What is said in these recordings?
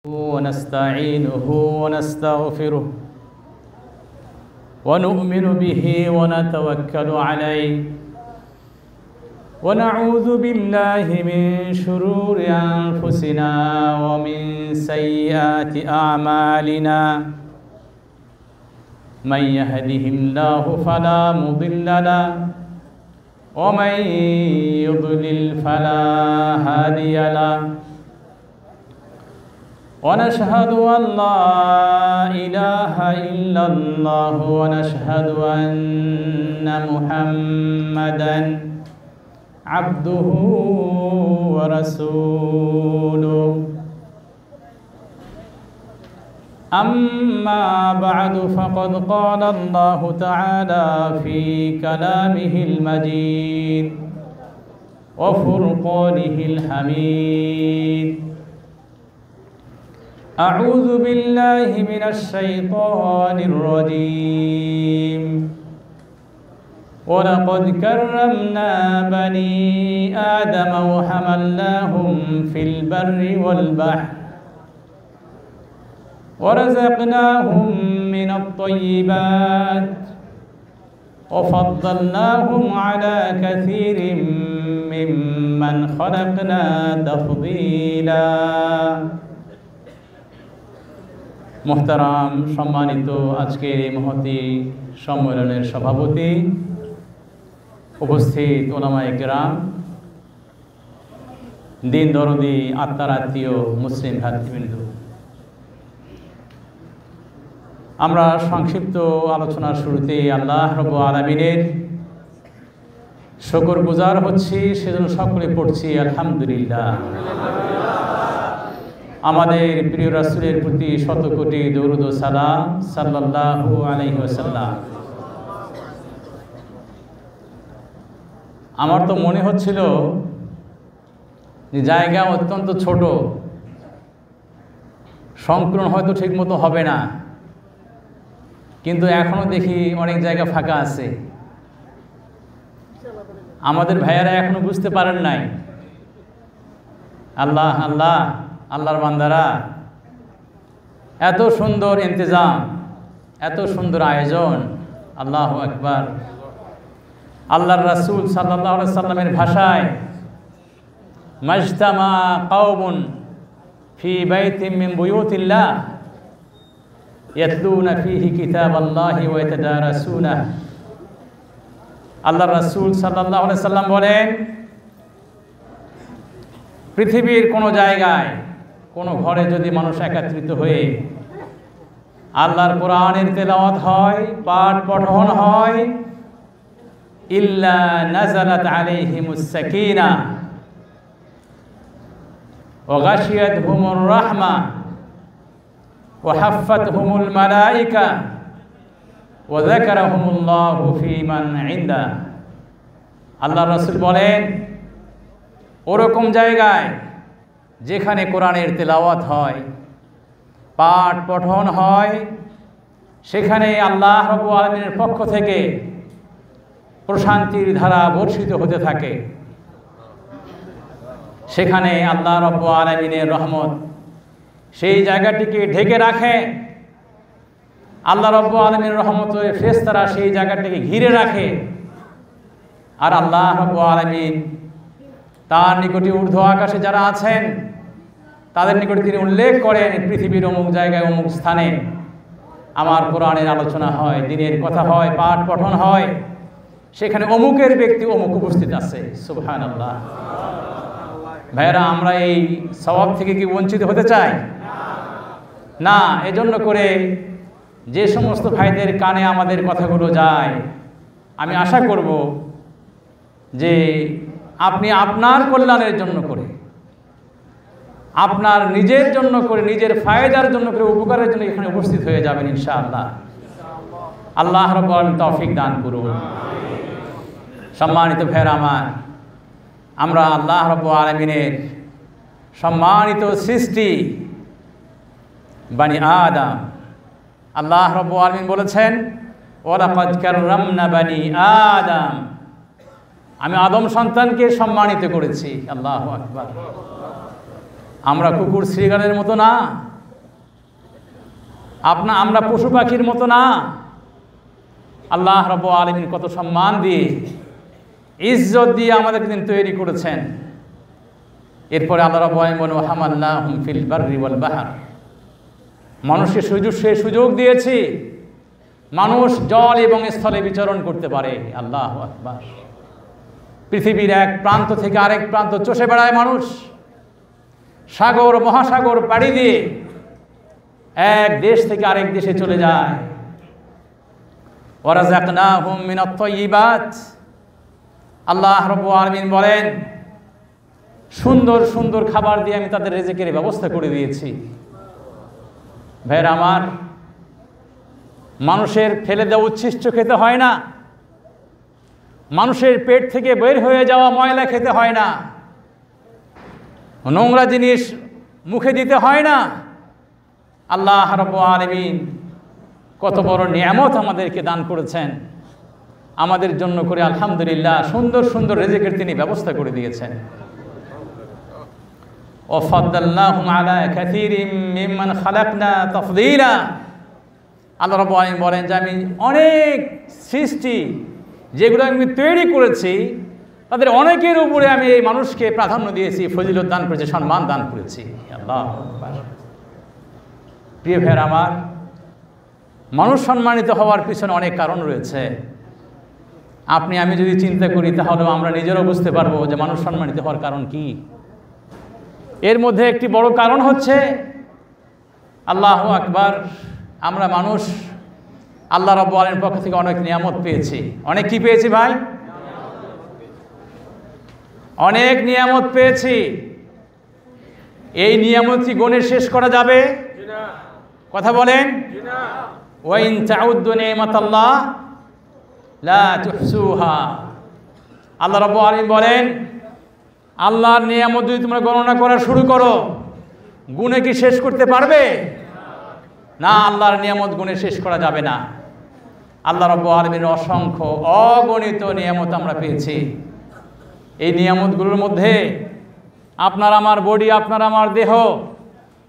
ونستعينه ونستغفره ونؤمن به ونتوكل عليه ونعوذ بالله من شرور أنفسنا ومن سيئات أعمالنا من يهده الله فلا مضل له ومن يضلل فلا هادي له ونشهد أن لا إله إلا الله ونشهد أن محمدًا عبده ورسوله أما بعد فقد قال الله تعالى في كلامه المجيد وفرقانه الحميد أعوذ بالله من الشيطان الرجيم ولقد كرمنا بني آدم وحملناهم في البر والبحر ورزقناهم من الطيبات وفضلناهم على كثير ممن خلقنا تفضيلا محترم সম্মানিত আজকের এই মহতী সম্মেলনের সভাপতি উপস্থিত ওলামায়ে কেরাম দিন দরদি আত্মার আত্মীয় মুসলিম ভাতৃবৃন্দ, আমরা সংক্ষিপ্ত আলোচনার শুরুতে আল্লাহ রাব্বুল আলামিনের শুকরগুজার হচ্ছি, সেজন্য সকলে পড়ছি আলহামদুলিল্লাহ। আমাদের প্রিয় রাসূলের প্রতি শত কোটি দরুদ ও সালাম সাল্লাল্লাহু আলাইহি ওয়াসাল্লাম। আমার তো মনে হচ্ছিল যে জায়গা অত্যন্ত ছোট, সংকলন হয়তো ঠিকমতো হবে না, কিন্তু এখনও দেখি অনেক জায়গা ফাঁকা আছে। আমাদের ভাইয়ারা এখনো বুঝতে পারেন নাই। আল্লাহ আল্লাহ আল্লাহর বান্দারা, এত সুন্দর ইন্তজাম, এত সুন্দর আয়োজন, আল্লাহু আকবার। আল্লাহর রাসূল সাল্লাল্লাহু আলাইহি সাল্লামের ভাষায় মাজতামা কওমুন ফি বাইতিন মিন বুয়ুতিল্লাহ ইয়াতলুনা ফীহি কিতাবাল্লাহি ওয়া ইয়াতাদারাসুনা। আল্লাহর রাসূল সাল্লাল্লাহু আলাইহি সাল্লাম বলেন, পৃথিবীর কোনো জায়গায় কোনো ঘরে যদি মানুষ একত্রিত হয়ে আল্লাহর কোরআনের তেলাওয়াত হয়, পাঠ পঠন হয়, ইল্লা নাযালাত আলাইহিমুস সাকিনাহ ওয়া গাশিয়াতহুমুর রাহমাহ ওয়া হাফফাতহুমুল মালায়েকা ওয়া যাকারাহুমুল্লাহু ফীমান ইনদাহ। আল্লাহর রাসূল বলেন, ওরকম জায়গায় যেখানে কোরআনের তেলাওয়াত হয়, পাঠ পঠন হয়, সেখানে আল্লাহ রাব্বুল আলামিনের পক্ষ থেকে প্রশান্তির ধারা বর্ষিত হতে থাকে। সেখানে আল্লাহ রাব্বুল আলামিনের রহমত সেই জায়গাটিকে ঢেকে রাখে। আল্লাহ রাব্বুল আলামিনের রহমতের ফেরেশতারা সেই জায়গাটিকে ঘিরে রাখে। আর আল্লাহ রাব্বুল আলামিন তার নিকটে ঊর্ধ্ব আকাশে যারা আছেন তাদের নিকটে তিনি উল্লেখ করেন, পৃথিবীর অমুক জায়গায় অমুক স্থানে আমার কোরআনের আলোচনা হয়, দিনের কথা হয়, পাঠ পঠন হয়, সেখানে অমুকের ব্যক্তি অমুক উপস্থিত আছে। সুবহানাল্লাহ। ভাইয়েরা, আমরা এই সওয়াব থেকে কি বঞ্চিত হতে চাই? না। এজন্য করে যে সমস্ত ভাইদের কানে আমাদের কথাগুলো যায়, আমি আশা করব যে আপনি আপনার কল্যাণের জন্য করে, আপনার নিজের জন্য করে, নিজের ফায়দার জন্য করে, উপকারের জন্য এখানে উপস্থিত হয়ে যাবেন ইনশাআল্লাহ। আল্লাহ রাব্বুল আলামিন তৌফিক দান করুন। সম্মানিত ভাইরা আমার, আমরা আল্লাহ রাব্বুল আলামিনের সম্মানিত সৃষ্টি বানি আদম। আল্লাহ রাব্বুল আলামিন বলেছেন, ওয়ালাকাদ কাররামনা বানি আদম, আমি আদম সন্তানকে সম্মানিত করেছি। আল্লাহু আকবার। আমরা কুকুর শ্রীগালের মতো না, আমরা পশু পাখির মতো না। আল্লাহ রাব্বুল আলামিন কত সম্মান দিয়ে, ইজ্জত দিয়ে আমাদেরকে তিনি তৈরি করেছেন। এরপরে আল্লাহ রাব্বুল আলামিন বলেন ওয়া হামালনাহুম ফিল বাররি ওয়াল বাহর, মানুষকে সুযোগ দিয়েছি মানুষ জল এবং স্থলে বিচরণ করতে পারে। আল্লাহু আকবার। পৃথিবীর এক প্রান্ত থেকে আরেক প্রান্ত চষে বেড়ায় মানুষ, সাগর মহাসাগর পাড়ি দিয়ে এক দেশ থেকে আরেক দেশে চলে যায়। ওয়া রাযাকনাহুম মিনাত তাইয়্যিবাত, আল্লাহ রাব্বুল আলামিন বলেন সুন্দর সুন্দর খাবার দিয়ে আমি তাদের রিজিকের ব্যবস্থা করে দিয়েছি। ভাইরা আমার, মানুষের ফেলে দেওয়া উচ্ছিষ্ট খেতে হয় না, মানুষের পেট থেকে বের হয়ে যাওয়া ময়লা খেতে হয় না, নোংরা জিনিস মুখে দিতে হয় না। আল্লাহ রাব্বুল আলামিন কত বড় নিয়ামত আমাদেরকে দান করেছেন, আমাদের জন্য করে আলহামদুলিল্লাহ সুন্দর সুন্দর রিজিকের তিনি ব্যবস্থা করে দিয়েছেন। ওয়াফাদ্দালনাহুম আলা কাসীরিম মিম্মান খালাকনা তাফদীলা, আল্লাহ রাব্বুল আলামিন বলেন যে আমি অনেক সৃষ্টি যেগুলো আমি তৈরি করেছি তাদের অনেকের উপরে আমি এই মানুষকে প্রাধান্য দিয়েছি, ফজিলত দান করেছি, সম্মান দান করেছি। আল্লাহু আকবার। প্রিয় ভাইরা আমার, মানুষ সম্মানিত হওয়ার পিছনে অনেক কারণ রয়েছে। আপনি আমি যদি চিন্তা করি তাহলে আমরা নিজেরাও বুঝতে পারবো যে মানুষ সম্মানিত হওয়ার কারণ কি। এর মধ্যে একটি বড় কারণ হচ্ছে আল্লাহু আকবার, আমরা মানুষ আল্লাহ রাব্বুল আলামিনের পক্ষ থেকে অনেক নিয়ামত পেয়েছি। অনেক কি পেয়েছি ভাই? অনেক নিয়ামত পেয়েছি। এই নিয়ামত কি গুণে শেষ করা যাবে? কথা বলেন। ওয়া ইন তাউদ্দু নিমাতাল্লাহ লা তুহসুহা, আল্লাহ রাব্বুল আলামিন বলেন আল্লাহর নিয়ামত যদি তোমরা গণনা করা শুরু করো গুণে কি শেষ করতে পারবে? না, আল্লাহর নিয়ামত গুণে শেষ করা যাবে না। আল্লাহ রাব্বুল আলামিনের অসংখ্য অগণিত নিয়ামত আমরা পেয়েছি। এই নিয়ামতগুলোর মধ্যে আপনার আমার বডি, আপনার আমার দেহ,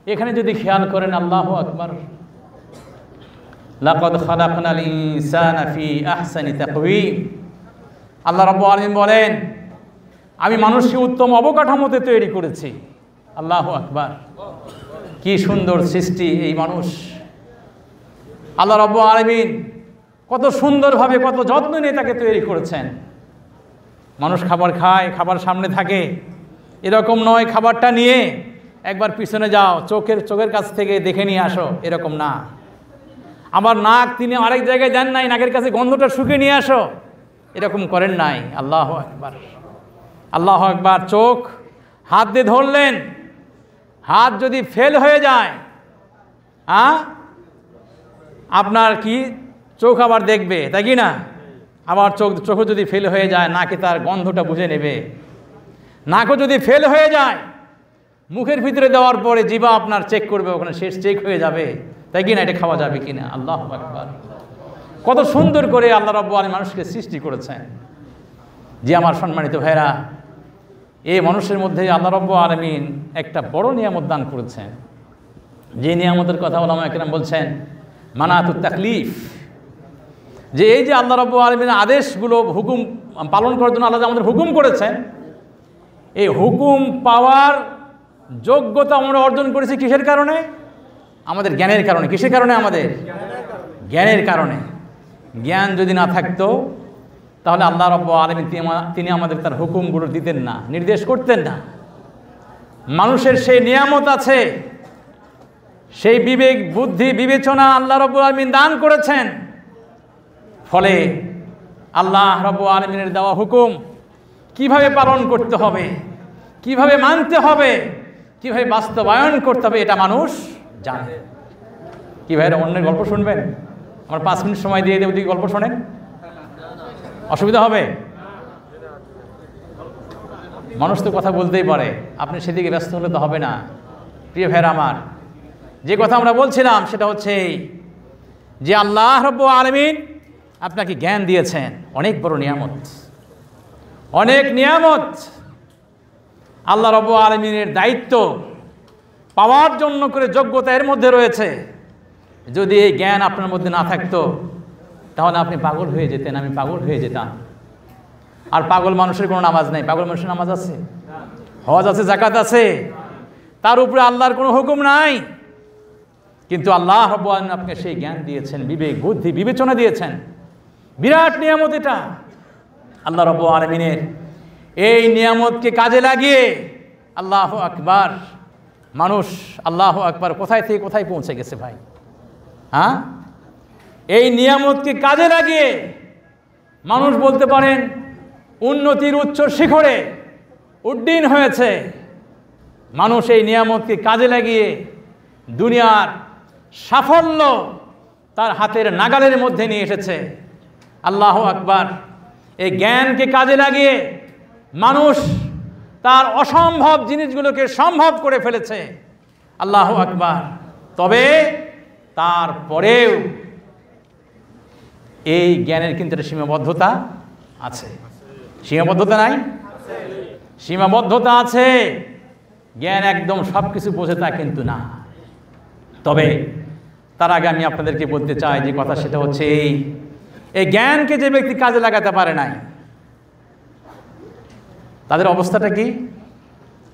এখানে যদি খেয়াল করেন আল্লাহু আকবার, লাকাদ খালাকনাল ইনসানা ফি আহসানি তাকওয়িম, আল্লাহ রাব্বুল আলামিন বলেন আমি মানুষকে উত্তম অবকাঠামোতে তৈরি করেছি। আল্লাহু আকবার। কি সুন্দর সৃষ্টি এই মানুষ। আল্লাহ রাব্বুল আলামিন কত সুন্দরভাবে কত যত্ন নিয়ে তাকে তৈরি করেছেন। মানুষ খাবার খায়, খাবার সামনে থাকে, এরকম নয় খাবারটা নিয়ে একবার পিছনে যাও, চোখের কাছ থেকে দেখে নিয়ে আসো, এরকম না। আমার নাক তিনি আরেক জায়গায় দেন নাই, নাকের কাছে গন্ধটা শুকিয়ে নিয়ে আসো, এরকম করেন নাই। আল্লাহু আকবার, আল্লাহু আকবার। চোখ হাত দিয়ে ধরলেন, হাত যদি ফেল হয়ে যায় আপনার কি চোখ আবার দেখবে, তাই কি না? আবার চোখ যদি ফেল হয়ে যায় নাকে তার গন্ধটা বুঝে নেবে। নাকও যদি ফেল হয়ে যায় মুখের ভিতরে দেওয়ার পরে জিভা আপনার চেক করবে, ওখানে শেষ চেক হয়ে যাবে, তাই কি না? এটা খাওয়া যাবে কি না? আল্লাহু আকবার। কত সুন্দর করে আল্লাহ রাব্বুল আলামিন মানুষকে সৃষ্টি করেছেন। যে আমার সম্মানিত ভাইরা, এই মানুষের মধ্যে আল্লাহ রাব্বুল আলামিন একটা বড় নিয়ামত দান করেছেন। যে নিয়ামতের কথা উলামা কেরাম বলছেন মানাতুত তাকলিফ, যে এই যে আল্লাহ রাব্বুল আলামিনের আদেশগুলো, হুকুম পালন করার জন্য আল্লাহ আমাদের হুকুম করেছেন, এই হুকুম পাওয়ার যোগ্যতা আমরা অর্জন করেছি কিসের কারণে? আমাদের জ্ঞানের কারণে। কিসের কারণে? আমাদের জ্ঞানের কারণে। জ্ঞান যদি না থাকতো তাহলে আল্লাহ রাব্বুল আলামিন তিনি আমাদের তার হুকুমগুলো দিতেন না, নির্দেশ করতেন না। মানুষের সেই নিয়ামত আছে, সেই বিবেক বুদ্ধি বিবেচনা আল্লাহ রাব্বুল আলামিন দান করেছেন। ফলে আল্লাহ রাব্বুল আলামিনের দেওয়া হুকুম কিভাবে পালন করতে হবে, কিভাবে মানতে হবে, কিভাবে বাস্তবায়ন করতে হবে এটা মানুষ জানে। কি ভাইরা অন্যের গল্প শুনবেন? আমার 5 মিনিট সময় দিয়ে দেব, দিকে গল্প শোনেন, অসুবিধা হবে? মানুষ তো কথা বলতেই পারে, আপনি সেদিকে ব্যস্ত হলে তো হবে না। প্রিয় ভাইরা আমার, যে কথা আমরা বলছিলাম সেটা হচ্ছে যে আল্লাহ রাব্বুল আলামিন আপনাকে জ্ঞান দিয়েছেন, অনেক বড় নিয়ামত। অনেক নিয়ামত আল্লাহ রাব্বুল আলামিনের দায়িত্ব পাওয়ার জন্য করে যোগ্যতা এর মধ্যে রয়েছে। যদি এই জ্ঞান আপনার মধ্যে না থাকতো তাহলে আপনি পাগল হয়ে যেতেন, আমি পাগল হয়ে যেতাম। আর পাগল মানুষের কোনো নামাজ নাই। পাগল মানুষের নামাজ আছে, হজ আছে, যাকাত আছে, তার উপরে আল্লাহর কোনো হুকুম নাই। কিন্তু আল্লাহ রাব্বুল আলামিন আপনাকে সেই জ্ঞান দিয়েছেন, বিবেক বুদ্ধি বিবেচনা দিয়েছেন। বিরাট নিয়ামত এটা আল্লাহ রাব্বুল আলামিনের। এই নিয়ামতকে কাজে লাগিয়ে আল্লাহু আকবার, মানুষ আল্লাহু আকবার কোথায় থেকে কোথায় পৌঁছে গেছে ভাই। হ্যাঁ, এই নিয়ামতকে কাজে লাগিয়ে মানুষ বলতে পারেন উন্নতির উচ্চ শিখরে উড্ডীন হয়েছে। মানুষ এই নিয়ামতকে কাজে লাগিয়ে দুনিয়ার সাফল্য তার হাতের নাগালের মধ্যে নিয়ে এসেছে। আল্লাহু আকবার। এই জ্ঞানকে কাজে লাগিয়ে মানুষ তার অসম্ভব জিনিসগুলোকে সম্ভব করে ফেলেছে। আল্লাহু আকবার। তবে তারপরেও এই জ্ঞানের কিন্তু একটা সীমাবদ্ধতা আছে। সীমাবদ্ধতা নাই? সীমাবদ্ধতা আছে। জ্ঞান একদম সব কিছু বোঝে তা কিন্তু না। তবে তার আগে আমি আপনাদেরকে বলতে চাই যে কথা, সেটা হচ্ছে এই জ্ঞানকে যে ব্যক্তি কাজে লাগাতে পারে নাই তাদের অবস্থাটা কি?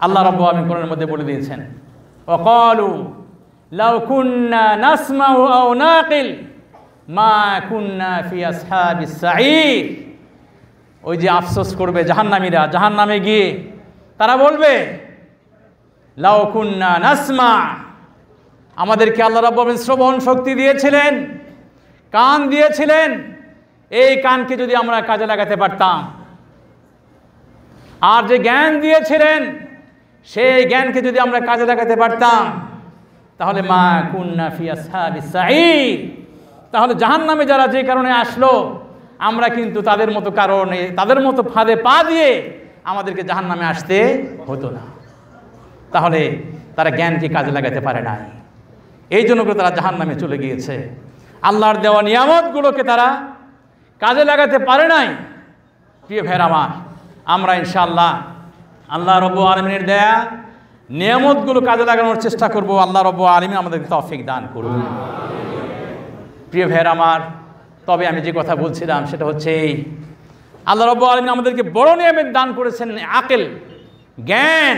আল্লাহ রাব্বুল আলামিন কোরআনের মধ্যে বলে দিয়েছেন, ওয়াকালু লাউ কুন্না নাসমাউ আও নাকিল মা কুন্না ফি আসহাবিস সাঈর। ওই যে আফসোস করবে জাহান্নামীরা, জাহান্নামে গিয়ে তারা বলবে লাউ কুন্না নাসমা, আমাদেরকে আল্লাহ রাব্বুল আলামিন শ্রবণ শক্তি দিয়েছিলেন, কান দিয়েছিলেন, এই কানকে যদি আমরা কাজে লাগাতে পারতাম, আর যে জ্ঞান দিয়েছিলেন সেই জ্ঞানকে যদি আমরা কাজে লাগাতে পারতাম, তাহলে মা কুন্না ফি আসহাবিস সাঈর, তাহলে জাহান্নামে যারা যে কারণে আসলো আমরা কিন্তু তাদের মতো কারণে, তাদের মতো ফাঁদে পা দিয়ে আমাদেরকে জাহান্নামে আসতে হতো না। তাহলে তারা জ্ঞানকে কাজে লাগাতে পারে নাই, এই জন্য করে তারা জাহান্নামে চলে গিয়েছে। আল্লাহর দেওয়া নিয়ামতগুলোকে তারা কাজে লাগাতে পারে নাই। প্রিয় ভাইরা আমার, আমরা ইনশাআল্লাহ আল্লাহ রাব্বুল আলামিনের দেয়া নিয়ামতগুলো কাজে লাগানোর চেষ্টা করব। আল্লাহ রাব্বুল আলামিন আমাদেরকে তৌফিক দান করুন। প্রিয় ভাইরা আমার, তবে আমি যে কথা বলছিলাম সেটা হচ্ছে আল্লাহ রাব্বুল আলামিন আমাদেরকে বড় নিয়ামত দান করেছেন, আকল, জ্ঞান।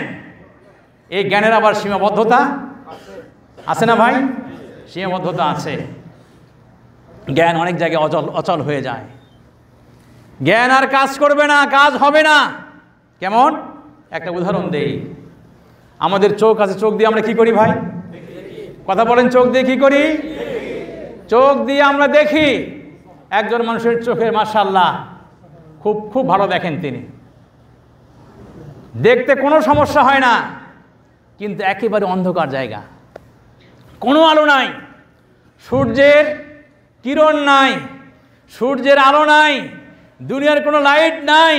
এই জ্ঞানের আবার সীমাবদ্ধতা আছে না ভাই? সীমাবদ্ধতা আছে। জ্ঞান অনেক জায়গায় অচল হয়ে যায়। জ্ঞান আর কাজ করবে না, কাজ হবে না। কেমন? একটা উদাহরণ দেই। আমাদের চোখ আছে, চোখ দিয়ে আমরা কি করি ভাই? কথা বলেন, চোখ দিয়ে কি করি? চোখ দিয়ে আমরা দেখি। একজন মানুষের চোখে মাশাআল্লাহ খুব ভালো দেখেন তিনি, দেখতে কোনো সমস্যা হয় না, কিন্তু একেবারে অন্ধকার জায়গা, কোনো আলো নাই, সূর্যের কিরণ নাই, সূর্যের আলো নাই, দুনিয়ার কোনো লাইট নাই,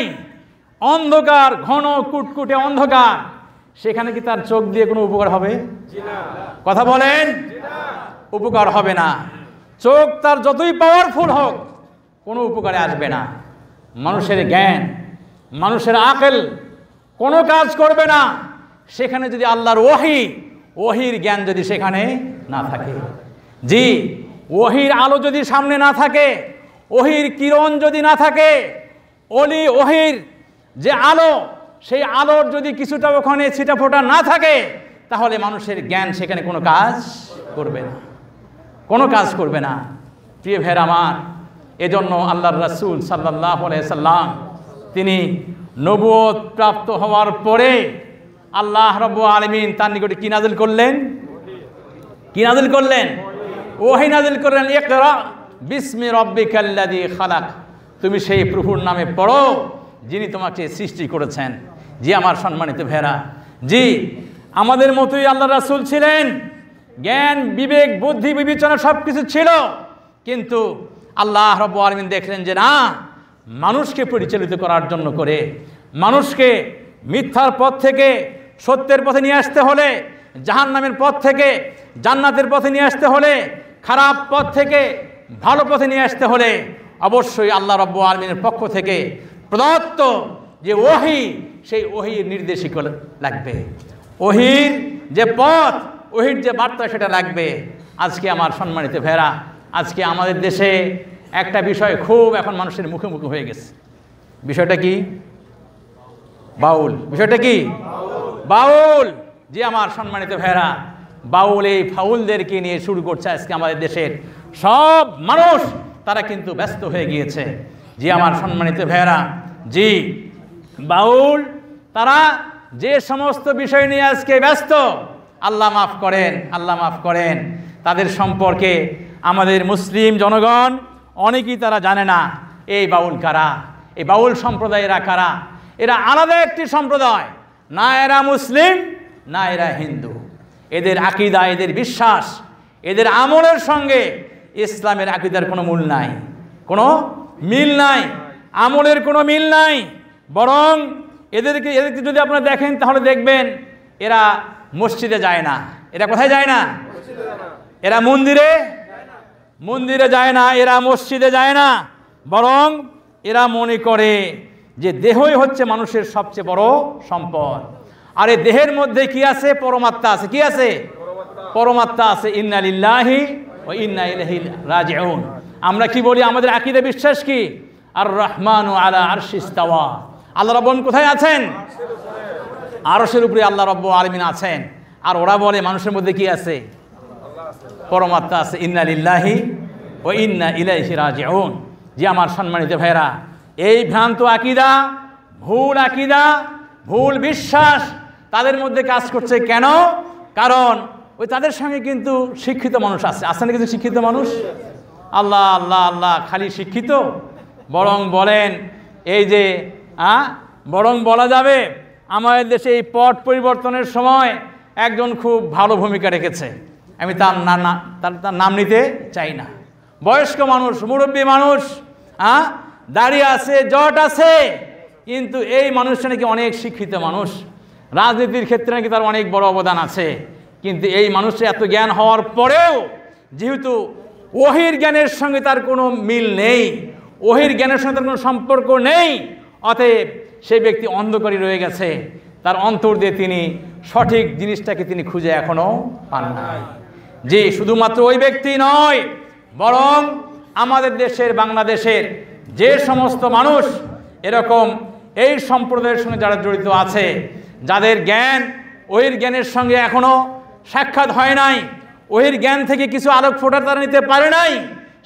অন্ধকার, ঘন কুটকুটে অন্ধকার। সেখানে কি তার চোখ দিয়ে কোনো উপকার হবে? কথা বলেন, উপকার হবে না। চোখ তার যতই পাওয়ারফুল হোক কোনো উপকারে আসবে না। মানুষের জ্ঞান, মানুষের আকল কোনো কাজ করবে না সেখানে যদি আল্লাহর ওহির জ্ঞান যদি সেখানে না থাকে। জি, ওহির আলো যদি সামনে না থাকে, ওহির কিরণ যদি না থাকে, ওহির যে আলো, সেই আলোর যদি কিছুটা ওখানে ছিটাফোঁটা না থাকে, তাহলে মানুষের জ্ঞান সেখানে কোনো কাজ করবে না, কোনো কাজ করবে না। প্রিয় ভাইরা আমার, এজন্য আল্লাহর রাসূল সাল্লাল্লাহু আলাইহি সাল্লাম তিনি নবুয়ত প্রাপ্ত হওয়ার পরে আল্লাহ রাব্বুল আলামিন তার নিকটে কি নাযিল করলেন? কি নাযিল করলেন? ওহী নাযিল করলেন, ইকরা বিসমি রাব্বিকাল্লাযী খালাক, তুমি সেই প্রভুর নামে পড়ো যিনি তোমাকে সৃষ্টি করেছেন। জি আমার সম্মানিত ভাইরা, জি আমাদের মতোই আল্লাহ রাসূল ছিলেন, জ্ঞান, বিবেক, বুদ্ধি, বিবেচনা সব কিছু ছিল, কিন্তু আল্লাহ রাব্বুল আলামিন দেখলেন যে না, মানুষকে পরিচালিত করার জন্য করে, মানুষকে মিথ্যার পথ থেকে সত্যের পথে নিয়ে আসতে হলে, জাহান্নামের পথ থেকে জান্নাতের পথে নিয়ে আসতে হলে, খারাপ পথ থেকে ভালো পথে নিয়ে আসতে হলে অবশ্যই আল্লাহ রাব্বুল আলামিনের পক্ষ থেকে প্রদত্ত যে ওহী, সেই ওহীর নির্দেশিকা লাগবে, ওহীর যে পথ, ওহীর যে বার্তা সেটা লাগবে। আজকে আমার সম্মানিত ভাইরা, আজকে আমাদের দেশে একটা বিষয় খুব এখন মানুষের মুখে মুখে হয়ে গেছে। বিষয়টা কি? বাউল। বিষয়টা কি? বাউল। যে আমার সম্মানিত ভাইরা, বাউল এই ফাউলদেরকে নিয়ে শুরু করছে আজকে আমাদের দেশের সব মানুষ, তারা কিন্তু ব্যস্ত হয়ে গিয়েছে। যে আমার সম্মানিত ভাইরা, জি বাউল তারা যে সমস্ত বিষয় নিয়ে আজকে ব্যস্ত, আল্লাহ মাফ করেন, আল্লাহ মাফ করেন, তাদের সম্পর্কে আমাদের মুসলিম জনগণ অনেকেই তারা জানে না এই বাউল কারা, এই বাউল সম্প্রদায়েরা কারা। এরা আলাদা একটি সম্প্রদায়, না এরা মুসলিম না এরা হিন্দু। এদের আকীদা, এদের বিশ্বাস, এদের আমলের সঙ্গে ইসলামের আকীদার কোনো মূল নাই, কোনো মিল নাই, আমলের কোনো মিল নাই। বরং এদেরকে যদি আপনারা দেখেন তাহলে দেখবেন এরা মসজিদে যায় না। এরা কোথায় যায় না? এরা মন্দিরে যায় না, এরা মসজিদে যায় না। বরং এরা মনে করে যে দেহই হচ্ছে মানুষের সবচেয়ে বড় সম্পদ। আর এই দেহের মধ্যে কি আছে? পরমাত্মা আছে। কি আছে? পরমাত্মা আছে। ইন্না লিল্লাহি ওয়া ইন্না ইলাইহি রাজিউন। আমরা কি বলি? আমাদের আকীদা বিশ্বাস কি? আর রহমানু আলা আরশিস তাওয়া। আল্লাহ রাব্বুল কোথায় আছেন? আরশের উপরে আল্লাহ রাব্বুল আলামিন আছেন। আর ওরা বলে মানুষের মধ্যে কি আছে? পরমাত্মা আছে। ইন্না লিল্লাহি ওয়া ইন্না ইলাইহি রাজিউন। যে আমার সম্মানিত ভাইরা, এই ভ্রান্ত আকীদা, ভুল আকীদা, ভুল বিশ্বাস তাদের মধ্যে কাজ করছে কেন? কারণ ওই তাদের সঙ্গে কিন্তু শিক্ষিত মানুষ আছে। আছে না কিছু শিক্ষিত মানুষ? আল্লাহ আল্লাহ আল্লাহ খালি শিক্ষিত। বরং বলেন এই যে বরং বলা যাবে আমাদের দেশে এই পট পরিবর্তনের সময় একজন খুব ভালো ভূমিকা রেখেছে। আমি তার নাম নিতে চাই না। বয়স্ক মানুষ, মুরব্বী মানুষ, দাড়ি আছে, জট আছে, কিন্তু এই মানুষটা নাকি অনেক শিক্ষিত মানুষ, রাজনীতির ক্ষেত্রে নাকি তার অনেক বড় অবদান আছে। কিন্তু এই মানুষের এত জ্ঞান হওয়ার পরেও যেহেতু ওহীর জ্ঞানের সঙ্গে তার কোনো মিল নেই, ওহীর জ্ঞানের সঙ্গে তার কোনো সম্পর্ক নেই, অতএব সেই ব্যক্তি অন্ধকারই রয়ে গেছে। তার অন্তর দিয়ে তিনি সঠিক জিনিসটাকে তিনি খুঁজে এখনো পান নাই। জি, শুধুমাত্র ওই ব্যক্তি নয়, বরং আমাদের দেশের, বাংলাদেশের যে সমস্ত মানুষ এরকম এই সম্প্রদায়ের সঙ্গে যারা জড়িত আছে, যাদের জ্ঞান ওহির জ্ঞানের সঙ্গে এখনো সাক্ষাৎ হয় নাই, ওহির জ্ঞান থেকে কিছু আলোক ফোঁটা তারা নিতে পারে নাই,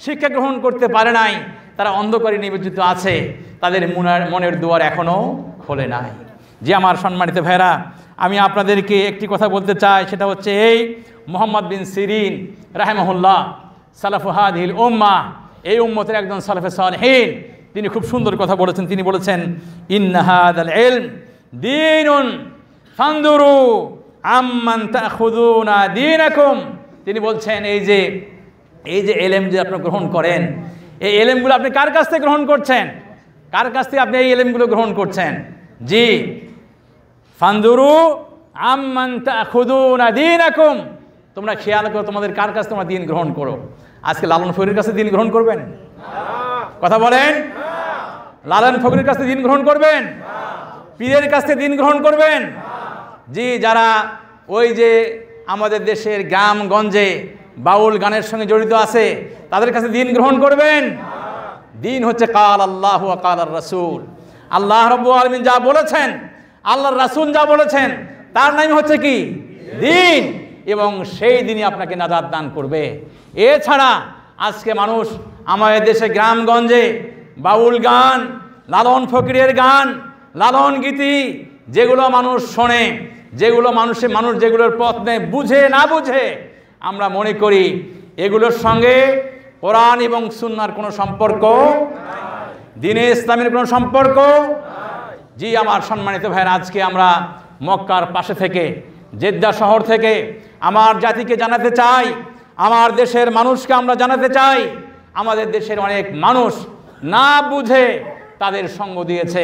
শিক্ষা গ্রহণ করতে পারে নাই, তারা অন্ধকারে নিবেদিত আছে, তাদের মনের দুয়ার এখনো খোলে নাই। যে আমার সম্মানিত ভাইরা, আমি আপনাদেরকে একটি কথা বলতে চাই, সেটা হচ্ছে এই মুহাম্মদ বিন সিরিন রাহিমাহুল্লাহ, সালাফু হাদিহিল উম্মাহ, এই উম্মতের একজন সালাফে সালেহিন, তিনি খুব সুন্দর কথা বলেছেন। তিনি বলেছেন, ইন্না হাদাল ইলম দীনুন ফানদুরু আম্মান তাখুযুনা দীনাকুম। তিনি বলছেন এই যে ইলম যে আপনি গ্রহণ করেন, এই ইলমগুলো আপনি কার কাছ থেকে গ্রহণ করছেন? কার কাছ থেকে আপনি এই ইলমগুলো গ্রহণ করছেন? জি, ফানদুরু আম্মান তাখুযুনা দীনাকুম। তোমরা খেয়াল করো তোমাদের কার কাছে তোমরা দিন গ্রহণ করো। আজকে লালন ফকিরের কাছে দিন গ্রহণ করবেন? কথা বলেন। লালন ফকিরের কাছে দিন গ্রহণ করবেন? পীরের কাছে দিন গ্রহণ করবেন? জি, যারা ওই যে আমাদের দেশের গ্রামগঞ্জে বাউল গানের সঙ্গে জড়িত আছে, তাদের কাছে দিন গ্রহণ করবেন? দিন হচ্ছে কাল আল্লাহ ওয়া কাল আর রাসূল। আল্লাহ রাব্বুল আলামিন যা বলেছেন, আল্লাহর রাসূল যা বলেছেন, তার নাম হচ্ছে কি? দিন। এবং সেই দিনই আপনাকে নাজাত দান করবে। এছাড়া আজকে মানুষ আমাদের দেশে গ্রামগঞ্জে বাউল গান, লালন ফকিরের গান, লালন গীতি, যেগুলো মানুষ শোনে, যেগুলো মানুষ যেগুলোর পথ নেই, বুঝে না বুঝে, আমরা মনে করি এগুলোর সঙ্গে কোরআন এবং সুন্নাহর কোনো সম্পর্ক, দ্বীনে ইসলামের কোনো সম্পর্ক। জি আমার সম্মানিত ভাইরা, আজকে আমরা মক্কার পাশে থেকে, জেদ্দা শহর থেকে আমার জাতিকে জানাতে চাই, আমার দেশের মানুষকে আমরা জানাতে চাই, আমাদের দেশের অনেক মানুষ না বুঝে তাদের সঙ্গ দিয়েছে,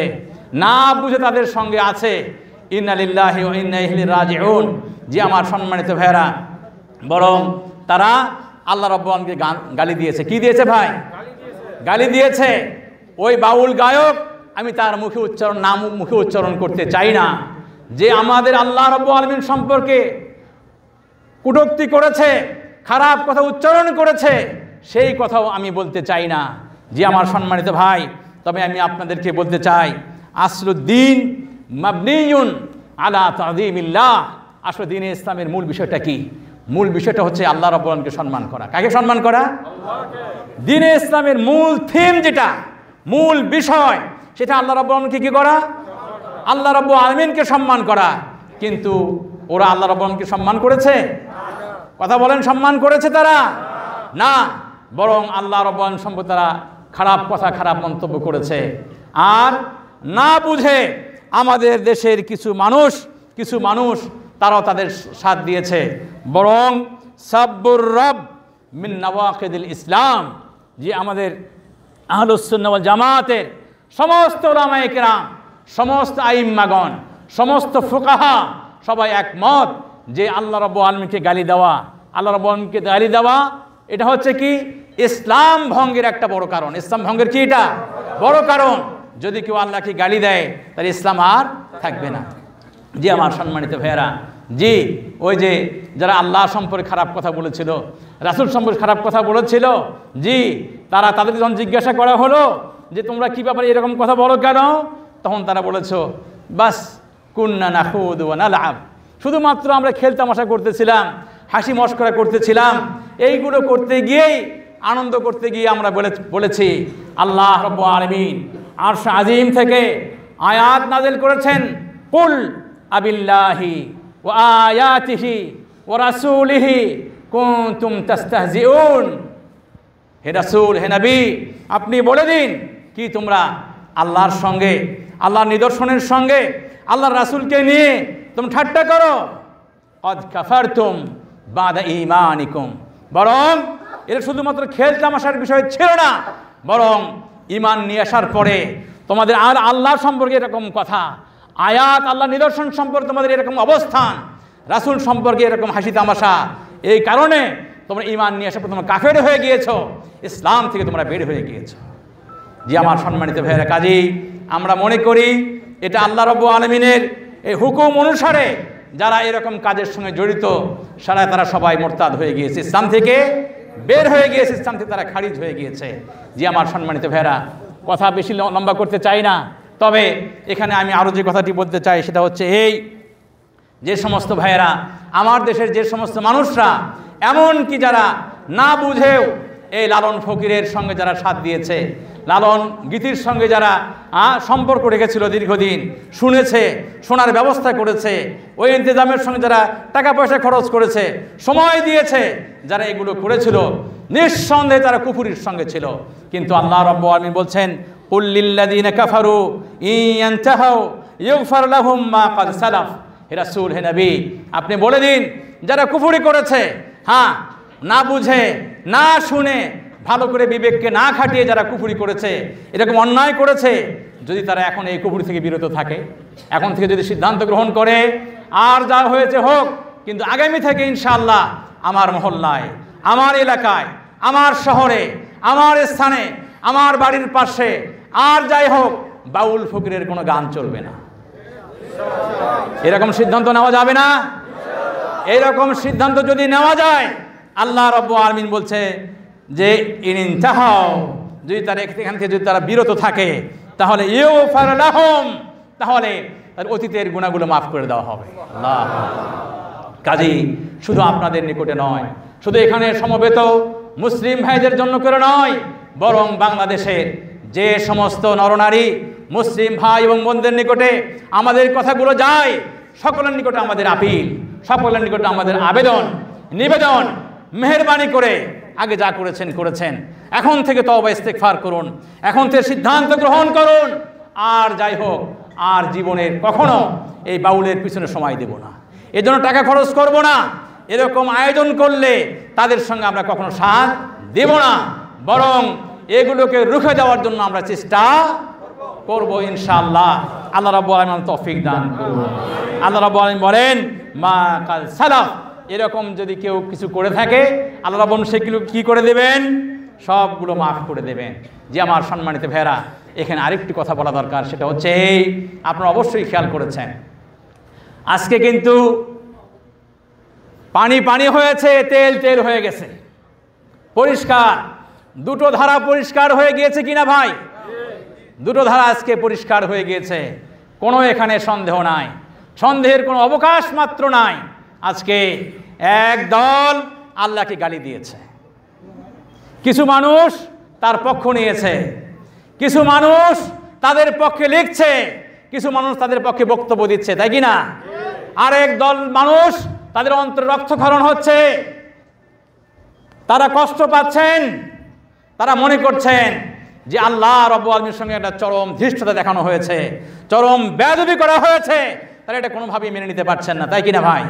না বুঝে তাদের সঙ্গে আছে। ইন্না লিল্লাহি ওয়া ইন্না ইলাইহি রাজিউন। যে আমার সম্মানিত ভাইরা, বরং তারা আল্লাহ রাব্বুল আলামিনকে গালি দিয়েছে। কি দিয়েছে ভাই? গালি দিয়েছে। ওই বাউল গায়ক আমি তার নাম মুখে উচ্চারণ করতে চাই না। যে আমাদের আল্লাহ রাব্বুল আলামিন সম্পর্কে কটূক্তি করেছে, খারাপ কথা উচ্চারণ করেছে, সেই কথাও আমি বলতে চাই না। যে আমার সম্মানিত ভাই, তবে আমি আপনাদেরকে বলতে চাই, আসলুদ্দিন মাবনিয়ুন আলা তাযীমিল্লাহ। আসলে দ্বীনে ইসলামের মূল বিষয়টা কি? মূল বিষয়টা হচ্ছে আল্লাহ রাব্বুল আলামিনকে সম্মান করা। কাকে সম্মান করা? দ্বীনে ইসলামের মূল থিম যেটা, মূল বিষয়, সেটা আল্লাহ রাব্বুল আলামিনকে কি করা? আল্লাহ রাব্বুল আলামিনকে সম্মান করা। কিন্তু ওরা আল্লাহ রাব্বুল আলামিনকে সম্মান করেছে? কথা বলেন, সম্মান করেছে তারা? না, বরং আল্লাহ রাব্বুল আলামিন সম্পর্কে তারা খারাপ কথা, খারাপ মন্তব্য করেছে। আর না বুঝে আমাদের দেশের কিছু মানুষ তারাও তাদের সাথ দিয়েছে। বরং সাব্বুর রব মিন নওয়াকিদিল ইসলাম, যে আমাদের আহলুস সুন্নাহ ওয়াল জামাতের সমস্ত উলামায়ে কেরাম, সমস্ত আইম্মাগণ, সমস্ত ফুকাহা সবাই একমত যে আল্লাহ রাব্বুল আলামিনকে গালি দেওয়া, আল্লাহ রাব্বুল আলামিনকে গালি দেওয়া, এটা হচ্ছে কি ইসলাম ভঙ্গের একটা বড় কারণ। ইসলাম ভঙ্গের কি এটা বড় কারণ? যদি কেউ আল্লাহকে গালি দেয় তাহলে ইসলাম আর থাকবে না। জি আমার সম্মানিত ভাইয়েরা, জি ওই যে যারা আল্লাহ সম্পর্কে খারাপ কথা বলেছিল, রাসূল সম্পর্কে খারাপ কথা বলেছিল, জি তাদের যখন জিজ্ঞাসা করা হলো যে তোমরা কি ব্যাপারে এরকম কথা বলো কেন, তখন তারা বলেছো বাস কুন্না নাখুদু ওয়া নালআব, শুধুমাত্র আমরা খেলতামাশা করতেছিলাম, হাসি মশকরা করতেছিলাম, এইগুলো করতে গিয়েই, আনন্দ করতে গিয়ে আমরা বলেছি। আল্লাহ রাব্বুল আলামিন আরশ আজিম থেকে আয়াত নাযিল করেছেন, কুল আবিল্লাহি ওয়া আয়াতিহি ওয়া রাসূলিহি কুনতুম তাস্তাহজিউন। হে রাসূল, হে নবী, আপনি বলে দিন, কি তোমরা আল্লাহর সঙ্গে, আল্লাহর নিদর্শনের সঙ্গে, আল্লাহর রাসূলকে নিয়ে তোমরা ঠাট্টা করো? কদ কাফারতুম বাদা ঈমানিকুম, বরং এটা শুধুমাত্র খেলতামাশার বিষয় ছিল না, বরং ঈমান নিয়ে আসার পরে তোমাদের আর আল্লাহ সম্পর্কে এরকম কথা, আয়াত আল্লাহ নিদর্শন সম্পর্কে তোমাদের এরকম অবস্থান, রাসূল সম্পর্কে এরকম হাসি তামাশা, এই কারণে তোমরা ঈমান নিয়ে আসার পর তোমরা কাফের হয়ে গিয়েছো, ইসলাম থেকে তোমরা বের হয়ে গিয়েছো। জি আমার সম্মানিত ভাইয়েরা, কাজেই আমরা মনে করি এটা আল্লাহ রাব্বুল আলামিনের এই হুকুম অনুসারে যারা এরকম কাজের সঙ্গে জড়িত তারা সবাই মোরতাদ হয়ে গিয়েছে, ইসলাম থেকে বের হয়ে গিয়েছে, ইসলাম থেকে তারা খারিজ হয়ে গিয়েছে। জি আমার সম্মানিত ভাইয়েরা, কথা বেশি লম্বা করতে চাই না, তবে এখানে আমি আরও যে কথাটি বলতে চাই সেটা হচ্ছে এই, যে সমস্ত ভাইয়েরা, আমার দেশের যে সমস্ত মানুষরা, এমন কি যারা না বুঝেও এই লালন ফকিরের সঙ্গে যারা সাথ দিয়েছে, লালন গীতির সঙ্গে যারা সম্পর্ক রেখেছিল দীর্ঘদিন, শুনেছে, শোনার ব্যবস্থা করেছে, ওই ইন্তজামের সঙ্গে যারা টাকা পয়সা খরচ করেছে, সময় দিয়েছে, যারা এগুলো করেছিল, নিঃসন্দেহে তারা কুফরির সঙ্গে ছিল। কিন্তু আল্লাহ রাব্বুল আলামিন বলছেন, কুল লিল্লাযীনা কাফারু ইনতাহু ইগফার লাহুম মা ক্বাদ সালাফ। হে রাসূল, হে নবী, আপনি বলে দিন, যারা কুফরি করেছে, হ্যাঁ না বুঝে, না শুনে, ভালো করে বিবেককে না খাটিয়ে যারা কুফরি করেছে, এরকম অন্যায় করেছে, যদি তারা এখন এই কুফরি থেকে বিরত থাকে, এখন থেকে যদি সিদ্ধান্ত গ্রহণ করে, আর যা হয়েছে হোক, কিন্তু আগামী থেকে ইনশাআল্লাহ আমার মহল্লায়, আমার এলাকায়, আমার শহরে, আমার স্থানে, আমার বাড়ির পাশে, আর যাই হোক, বাউল ফকিরের কোনো গান চলবে না। এরকম সিদ্ধান্ত নেওয়া যাবে না? এরকম সিদ্ধান্ত যদি নেওয়া যায়, আল্লাহ রাব্বুল আলামিন বলছে যে ইনতাহাউ, যদি তারা এখান থেকে যদি তারা বিরত থাকে, তাহলে ইউগফার লাহুম, তাহলে তার অতীতের গুনাহগুলো মাফ করে দেওয়া হবে। আল্লাহ, কাজেই শুধু আপনাদের নিকটে নয়, শুধু এখানে সমবেত মুসলিম ভাইদের জন্য করে নয়, বরং বাংলাদেশের যে সমস্ত নরনারী মুসলিম ভাই এবং বোনদের নিকটে আমাদের কথাগুলো যায়, সকলের নিকটে আমাদের আপিল, সকলের নিকটে আমাদের আবেদন, নিবেদন, মেহেরবানি করে আগে যা করেছেন করেছেন, এখন থেকে তওবা ইস্তেগফার করুন, এখন থেকে সিদ্ধান্ত গ্রহণ করুন, আর যাই হোক, আর জীবনের কখনো এই বাউলের পিছনে সময় দেব না, এজন্য টাকা খরচ করব না, এরকম আয়োজন করলে তাদের সঙ্গে আমরা কখনো সাথ দেব না, বরং এগুলোকে রুখে দেওয়ার জন্য আমরা চেষ্টা করব ইনশাআল্লাহ। আল্লাহ রাব্বুল আলামিন তৌফিক দান করুন। আল্লাহ রাব্বুল আলামিন বলেন, মা কাল সালাফ, এরকম যদি কেউ কিছু করে থাকে, আল্লাহ রাব্বুল সেগুলো কি করে দেবেন? সবগুলো মাফ করে দেবেন। যে আমার সম্মানিত ভাইয়েরা, এখানে আরেকটি কথা বলা দরকার, সেটা হচ্ছে এই, আপনারা অবশ্যই খেয়াল করেছেন আজকে কিন্তু পানি পানি হয়েছে, তেল তেল হয়ে গেছে, পরিষ্কার দুটো ধারা পরিষ্কার হয়ে গিয়েছে কিনা ভাই? দুটো ধারা আজকে পরিষ্কার হয়ে গিয়েছে, কোনো এখানে সন্দেহ নাই, সন্দেহের কোনো অবকাশ মাত্র নাই। আজকে এক দল আল্লাহকে গালি দিয়েছে, কিছু মানুষ তার পক্ষ নিয়েছে, কিছু মানুষ তাদের পক্ষে লিখছে, কিছু মানুষ তাদের পক্ষে বক্তব্য দিচ্ছে, তাই কি না? আরেক দল মানুষ তাদের অন্তরে রক্তক্ষরণ হচ্ছে, তারা কষ্ট পাচ্ছেন, তারা মনে করছেন যে আল্লাহ রাব্বুল আলামিনের সঙ্গে একটা চরম ধৃষ্টতা দেখানো হয়েছে, চরম বেয়াদবি করা হয়েছে, তারা এটা কোনোভাবেই মেনে নিতে পারছেন না, তাই কিনা ভাই?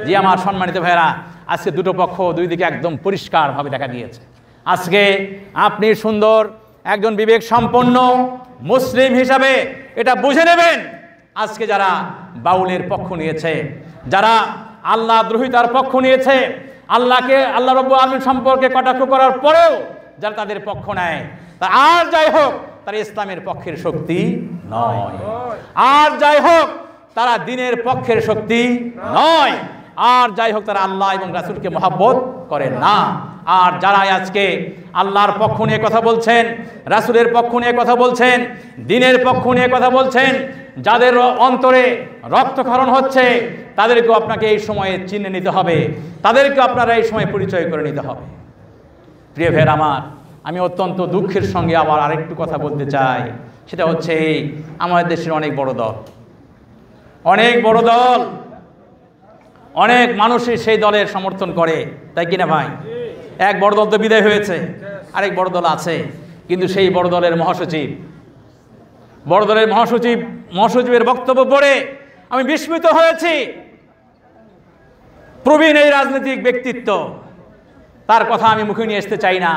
জি আমার সম্মানিত ভাইয়েরা, আজকে দুটো পক্ষ দুই দিকে একদম পরিষ্কারভাবে দেখা দিয়েছে। আজকে আপনি সুন্দর একজন বিবেক সম্পন্ন মুসলিম হিসাবে এটা বুঝে নেবেন, আজকে যারা বাউলের পক্ষ নিয়েছে, যারা আল্লাহ দ্রোহিতার পক্ষ নিয়েছে, আল্লাহকে আল্লাহ রাব্বুল আলামিন সম্পর্কে কটাক্ষ করার পরেও যারা তাদের পক্ষ নেয়, তা আর যাই হোক তারা ইসলামের পক্ষের শক্তি নয়, আর যাই হোক তারা দ্বীনের পক্ষের শক্তি নয়, আর যাই হোক তারা আল্লাহ এবং রাসূলকে মহব্বত করেন না। আর যারা আজকে আল্লাহর পক্ষ নিয়ে কথা বলছেন, রাসূলের পক্ষ নিয়ে কথা বলছেন, দ্বীনের পক্ষ নিয়ে কথা বলছেন, যাদের অন্তরে রক্তক্ষরণ হচ্ছে, তাদেরকেও আপনাকে এই সময়ে চিনে নিতে হবে, তাদেরকে আপনারা এই সময় পরিচয় করে নিতে হবে। প্রিয় ভাইয়ের আমার, আমি অত্যন্ত দুঃখের সঙ্গে আবার আরেকটু কথা বলতে চাই, সেটা হচ্ছে আমাদের দেশের অনেক বড় দল, অনেক বড় দল, অনেক মানুষই সেই দলের সমর্থন করে, তাই কিনা ভাই? এক বড় দল তো বিদায় হয়েছে, আরেক বড় দল আছে, কিন্তু সেই বড় দলের মহাসচিবের বক্তব্য পড়ে আমি বিস্মিত হয়েছি। প্রবীণ এই রাজনৈতিক ব্যক্তিত্ব, তার কথা আমি মুখে নিয়ে আসতে চাই না,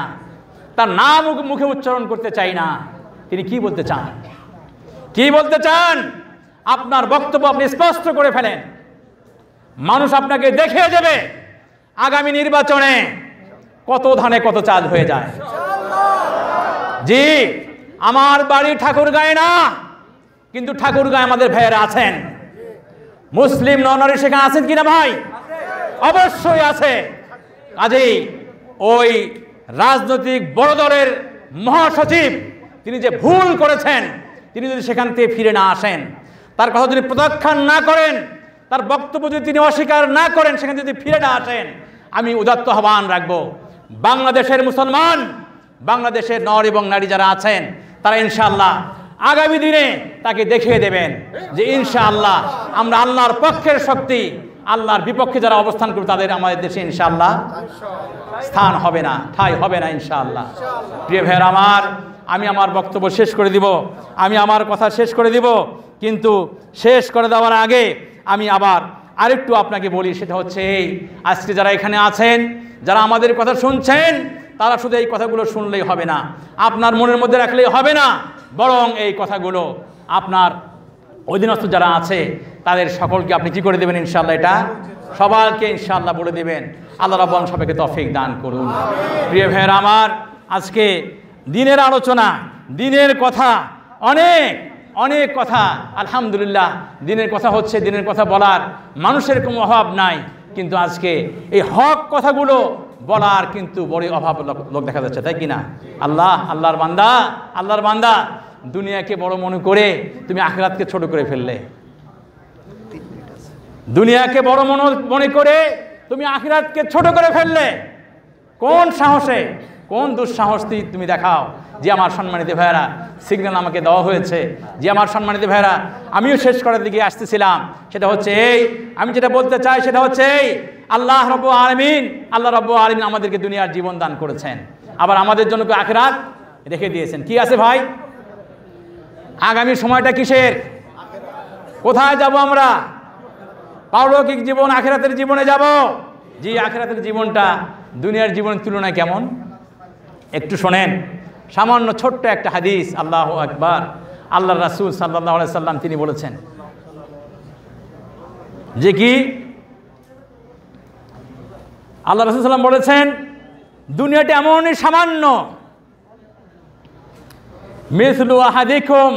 তার নাম মুখে উচ্চারণ করতে চাই না। তিনি কি বলতে চান, কি বলতে চান? আপনার বক্তব্য আপনি স্পষ্ট করে ফেলেন, মানুষ আপনাকে দেখিয়ে দেবে আগামী নির্বাচনে কত ধানে কত চাল হয়ে যায়। জি, আমার বাড়ি ঠাকুরগাঁয়ে না, কিন্তু ঠাকুরগাঁয়ে আমাদের ভাইয়েরা আছেন, মুসলিম নরনারী সেখানে আছেন কিনা ভাই? অবশ্যই আছে। কাজেই ওই রাজনৈতিক বড় দলের মহাসচিব তিনি যে ভুল করেছেন, তিনি যদি সেখান থেকে ফিরে না আসেন, তার কথা যদি প্রত্যাখ্যান না করেন, তার বক্তব্য যদি তিনি অস্বীকার না করেন, সেখানে যদি ফিরে না আসেন, আমি উদাত্ত আহ্বান রাখবো বাংলাদেশের মুসলমান, বাংলাদেশের নর এবং নারী যারা আছেন, তারা ইনশাআল্লাহ আগামী দিনে তাকে দেখিয়ে দেবেন যে ইনশাআল্লাহ আমরা আল্লাহর পক্ষের শক্তি, আল্লাহর বিপক্ষে যারা অবস্থান করবে তাদের আমাদের দেশে ইনশাআল্লাহ স্থান হবে না, ঠাঁই হবে না ইনশাআল্লাহ। প্রিয় ভাইয়ের আমার, আমি আমার বক্তব্য শেষ করে দিব, আমি আমার কথা শেষ করে দিব, কিন্তু শেষ করে দেওয়ার আগে আমি আবার আরেকটু আপনাকে বলি, সেটা হচ্ছে এই, আজকে যারা এখানে আছেন, যারা আমাদের কথা শুনছেন, তারা শুধু এই কথাগুলো শুনলেই হবে না, আপনার মনের মধ্যে রাখলেই হবে না, বরং এই কথাগুলো আপনার অধীনস্থ যারা আছে তাদের সকলকে আপনি কি করে দেবেন? ইনশাআল্লাহ এটা সবাইকে ইনশাআল্লাহ বলে দেবেন। আল্লাহ রাব্বুল আলামিন সবাইকে তৌফিক দান করুন। প্রিয় ভাইয়েরা আমার, আজকে দিনের আলোচনা, দিনের কথা, অনেক অনেক কথা, আলহামদুলিল্লাহ দিনের কথা হচ্ছে, দিনের কথা বলার মানুষের কোনো অভাব নাই, কিন্তু আজকে এই হক কথাগুলো বলার কিন্তু বড় অভাব লোক দেখা যাচ্ছে, তাই কিনা? আল্লাহর বান্দা দুনিয়াকে বড় মনে করে তুমি আখিরাতকে ছোট করে ফেললে, দুনিয়াকে বড় মনে করে তুমি আখিরাতকে ছোট করে ফেললে। কোন সাহসে, কোন দুঃসাহস তুমি দেখাও? যে আমার সম্মানিত ভাইয়েরা, সিগন্যাল আমাকে দেওয়া হয়েছে, যে আমার সম্মানিত ভাইয়েরা, আমিও শেষ করার দিকে আসতেছিলাম, সেটা হচ্ছে এই, আমি যেটা বলতে চাই সেটা হচ্ছে এই, আল্লাহ রাব্বুল আলামিন আমাদেরকে দুনিয়ার জীবন দান করেছেন, আবার আমাদের জন্য আখিরাত রেখে দিয়েছেন। কি আছে ভাই? আগামী সময়টা কিসের? কোথায় যাব আমরা? পারলৌকিক জীবন, আখিরাতের জীবনে যাব। জি, আখিরাতের জীবনটা দুনিয়ার জীবনের তুলনায় কেমন একটু শোনেন। সামান্য ছোট্ট একটা হাদিস, আল্লাহু আকবার, আল্লাহর রাসূল সাল্লাল্লাহু আলাইহি সাল্লাম তিনি বলেছেন যে কি, আল্লাহ রাসূল সাল্লাম বলেছেন দুনিয়াটা এমনই সামান্য। মিসলু আহাদিকুম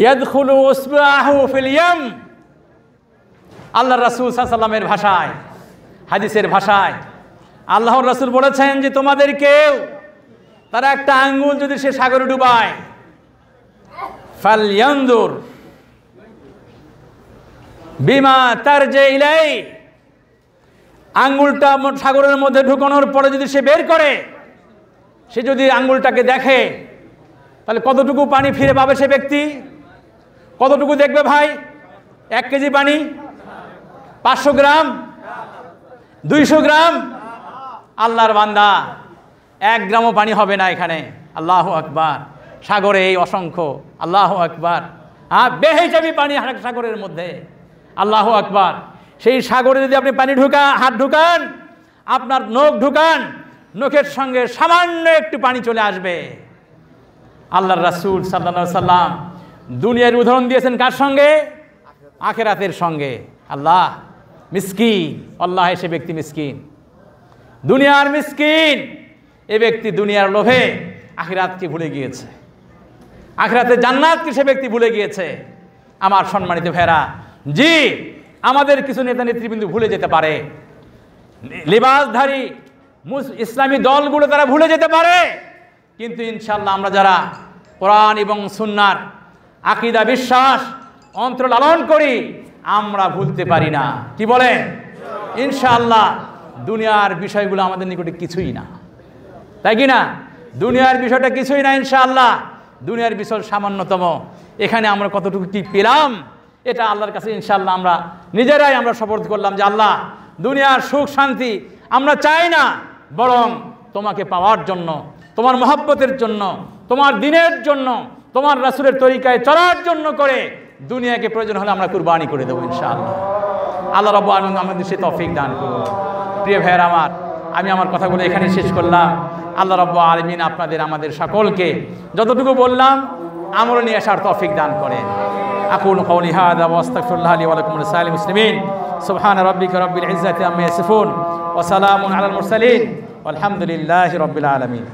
ইয়াদখুলু উসবাহু ফিল ইয়াম। আল্লাহর রাসূল সাল্লাল্লাহু আলাইহি ওয়াসাল্লামের ভাষায়, হাদিসের ভাষায় আল্লাহর রাসূল বলেছেন যে তোমাদের কেউ তারা একটা আঙ্গুল যদি সে সাগরে ডুবায়, ফালইয়ানজুর বিমা তারজি ইলাই, আঙ্গুলটা সাগরের মধ্যে ঢুকানোর পরে যদি সে বের করে, সে যদি আঙ্গুলটাকে দেখে, তাহলে কতটুকু পানি ফিরে পাবে সে ব্যক্তি? কতটুকু দেখবে ভাই? 1 কেজি পানি, 500 গ্রাম, 200 গ্রাম? আল্লাহর বান্দা, 1 গ্রামও পানি হবে না এখানে। আল্লাহু আকবার। সাগরে এই অসংখ্য, আল্লাহু আকবার, বেহিসাবি পানি সাগরের মধ্যে, আল্লাহু আকবার। সেই সাগরে যদি আপনি পানি হাত ঢুকান, আপনার নখ ঢুকান, নখের সঙ্গে সামান্য একটু পানি চলে আসবে। আল্লাহর রাসূল সাল্লাল্লাহু আলাইহি সাল্লাম দুনিয়ার উদাহরণ দিয়েছেন কার সঙ্গে? আখিরাতের সঙ্গে। আল্লাহ মিসকিন, আল্লাহ সে ব্যক্তি মিসকিন, দুনিয়ার মিসকিন। এ ব্যক্তি দুনিয়ার লোভে আখিরাতকে ভুলে গিয়েছে, আখিরাতের জান্নাতকে সে ব্যক্তি ভুলে গিয়েছে। আমার সম্মানিত ভাইরা, জি, আমাদের কিছু নেতা নেতৃবৃন্দ ভুলে যেতে পারে, লিবাসধারী ইসলামী দলগুলো তারা ভুলে যেতে পারে, কিন্তু ইনশাআল্লাহ আমরা যারা কোরআন এবং সুন্নাহর আকীদা বিশ্বাস অন্তর লালন করি, আমরা ভুলতে পারি না। কি বলেন? ইনশাআল্লাহ দুনিয়ার বিষয়গুলো আমাদের নিকটে কিছুই না, তাই কি না? দুনিয়ার বিষয়টা কিছুই না ইনশাআল্লাহ। দুনিয়ার বিষয় সামান্যতম। এখানে আমরা কতটুকু কি পেলাম, এটা আল্লাহর কাছে ইনশাআল্লাহ আমরা নিজেরাই আমরা শপথ করলাম যে আল্লাহ, দুনিয়ার সুখ শান্তি আমরা চাই না, বরং তোমাকে পাওয়ার জন্য, তোমার মহব্বতের জন্য, তোমার দিনের জন্য, তোমার রাসূলের তরিকায় চলার জন্য করে দুনিয়াকে প্রয়োজন হলে আমরা কুরবানি করে দেবো ইনশাআল্লাহ। আল্লাহ রাব্বুল আলামিন আমাদের সে তৌফিক দান করুন। প্রিয় ভাইয়েরা আমার, আমি আমার কথাগুলো এখানে শেষ করলাম। আল্লাহ রাব্বুল আলামিন আপনাদের আমাদের সকলকে যতটুকু বললাম আমল নিয়ে আসার তৌফিক দান করেন। আকুলু কওলি হাযা ওয়া আস্তাগফিরুল্লাহ লি ওয়া লাকুম ওয়া লিসাইরিল মুসলিমিন। সুবহানা রাব্বিকা রাব্বিল ইজ্জাতি আম্মা ইয়াসিফুন ওয়া সালামুন আলাল মুরসালিন ওয়ালহামদুলিল্লাহি রাব্বিল আলামিন।